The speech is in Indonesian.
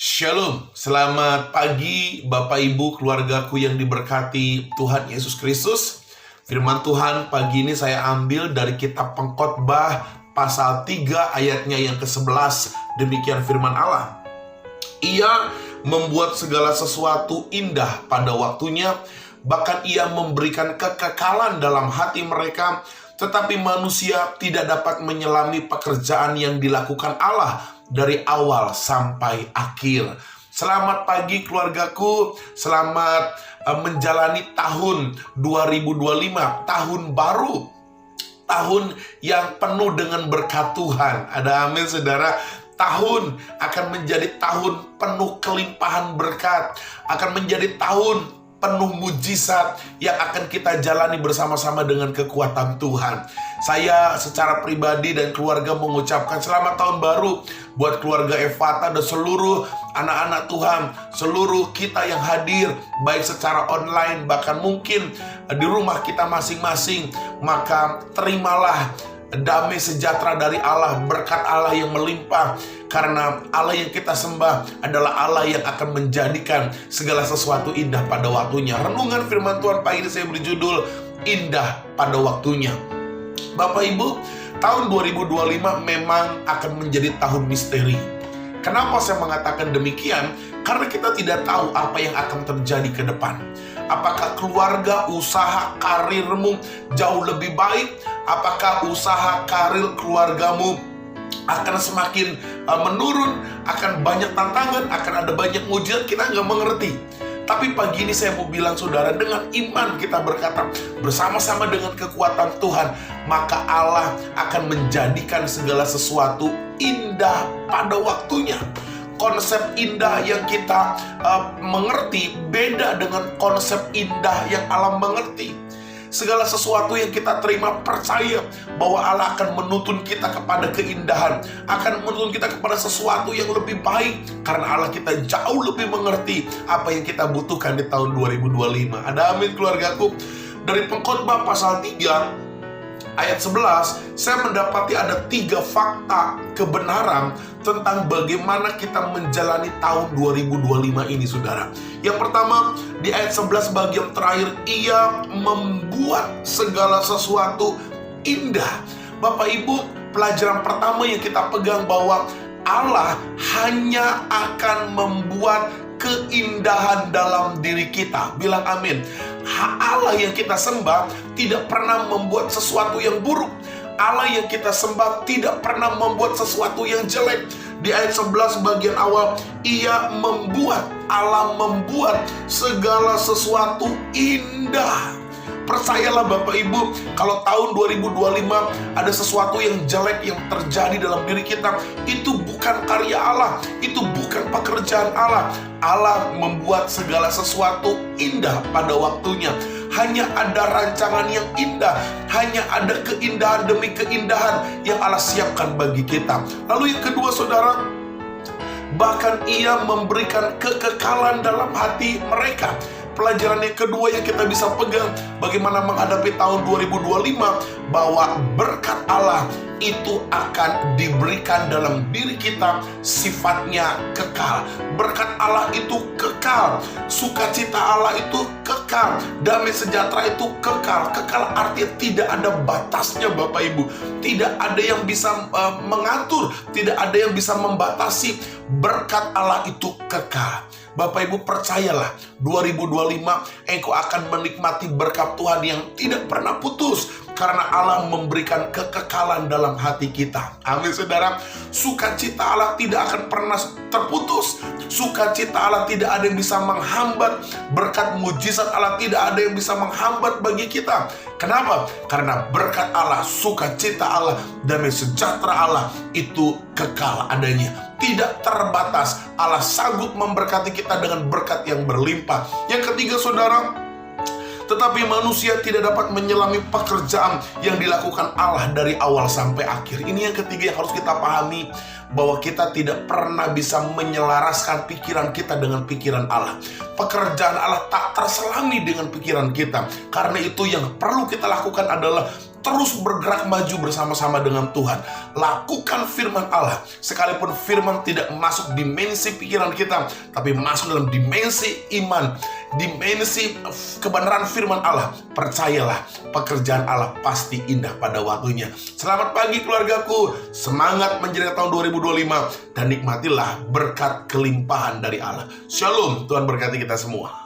Shalom, selamat pagi Bapak Ibu keluargaku yang diberkati Tuhan Yesus Kristus. Firman Tuhan pagi ini saya ambil dari kitab Pengkhotbah pasal 3 ayatnya yang ke-11. Demikian firman Allah. Ia membuat segala sesuatu indah pada waktunya, bahkan ia memberikan kekekalan dalam hati mereka. Tetapi manusia tidak dapat menyelami pekerjaan yang dilakukan Allah dari awal sampai akhir. Selamat pagi keluargaku, selamat menjalani tahun 2025, tahun baru, tahun yang penuh dengan berkat Tuhan. Ada amin saudara. Tahun akan menjadi tahun penuh kelimpahan berkat, akan menjadi tahun penuh mujizat yang akan kita jalani bersama-sama dengan kekuatan Tuhan. Saya secara pribadi dan keluarga mengucapkan selamat tahun baru buat keluarga Ephata dan seluruh anak-anak Tuhan, seluruh kita yang hadir, baik secara online, bahkan mungkin di rumah kita masing-masing. Maka terimalah damai sejahtera dari Allah, berkat Allah yang melimpah. Karena Allah yang kita sembah adalah Allah yang akan menjadikan segala sesuatu indah pada waktunya. Renungan firman Tuhan pagi ini saya beri judul Indah pada Waktunya. Bapak Ibu, tahun 2025 memang akan menjadi tahun misteri. Kenapa saya mengatakan demikian? Karena kita tidak tahu apa yang akan terjadi ke depan. Apakah keluarga, usaha, karirmu jauh lebih baik? Apakah usaha, karir keluargamu akan semakin menurun, akan banyak tantangan, akan ada banyak mujizat? Kita nggak mengerti. Tapi pagi ini saya mau bilang saudara, dengan iman kita berkata bersama-sama dengan kekuatan Tuhan, maka Allah akan menjadikan segala sesuatu indah pada waktunya. Konsep indah yang kita mengerti beda dengan konsep indah yang Allah mengerti. Segala sesuatu yang kita terima, percaya bahwa Allah akan menuntun kita kepada keindahan, akan menuntun kita kepada sesuatu yang lebih baik. Karena Allah kita jauh lebih mengerti apa yang kita butuhkan di tahun 2025. Ada amin keluargaku. Dari Pengkhotbah pasal 3 ayat 11, saya mendapati ada 3 fakta kebenaran tentang bagaimana kita menjalani tahun 2025 ini saudara. Yang pertama, di ayat 11 bagian terakhir, ia membuat segala sesuatu indah. Bapak Ibu, pelajaran pertama yang kita pegang bahwa Allah hanya akan membuat keindahan dalam diri kita. Bilang amin. Allah yang kita sembah tidak pernah membuat sesuatu yang buruk. Allah yang kita sembah tidak pernah membuat sesuatu yang jelek. Di ayat 11 bagian awal, Allah membuat segala sesuatu indah. Percayalah Bapak Ibu, kalau tahun 2025 ada sesuatu yang jelek yang terjadi dalam diri kita, itu bukan karya Allah, itu bukan pekerjaan Allah. Allah membuat segala sesuatu indah pada waktunya. Hanya ada rancangan yang indah, hanya ada keindahan demi keindahan yang Allah siapkan bagi kita. Lalu yang kedua saudara, bahkan ia memberikan kekekalan dalam hati mereka. Pelajaran yang kedua yang kita bisa pegang bagaimana menghadapi tahun 2025, bahwa berkat Allah itu akan diberikan dalam diri kita, sifatnya kekal. Berkat Allah itu kekal, sukacita Allah itu kekal, damai sejahtera itu kekal. Kekal artinya tidak ada batasnya Bapak Ibu. Tidak ada yang bisa mengatur, tidak ada yang bisa membatasi. Berkat Allah itu kekal. Bapak Ibu percayalah, 2025 engkau akan menikmati berkat Tuhan yang tidak pernah putus. Karena Allah memberikan kekekalan dalam hati kita. Amin saudara. Sukacita Allah tidak akan pernah terputus. Sukacita Allah tidak ada yang bisa menghambat. Berkat mujizat Allah tidak ada yang bisa menghambat bagi kita. Kenapa? Karena berkat Allah, sukacita Allah, damai sejahtera Allah itu kekal adanya, tidak terbatas. Allah sanggup memberkati kita dengan berkat yang berlimpah. Yang ketiga saudara, tetapi manusia tidak dapat menyelami pekerjaan yang dilakukan Allah dari awal sampai akhir. Ini yang ketiga yang harus kita pahami, bahwa kita tidak pernah bisa menyelaraskan pikiran kita dengan pikiran Allah. Pekerjaan Allah tak terselami dengan pikiran kita. Karena itu yang perlu kita lakukan adalah terus bergerak maju bersama-sama dengan Tuhan. Lakukan firman Allah. Sekalipun firman tidak masuk dimensi pikiran kita, tapi masuk dalam dimensi iman, dimensi kebenaran firman Allah. Percayalah, pekerjaan Allah pasti indah pada waktunya. Selamat pagi keluargaku. Semangat menjelang tahun 2025 dan nikmatilah berkat kelimpahan dari Allah. Shalom, Tuhan berkati kita semua.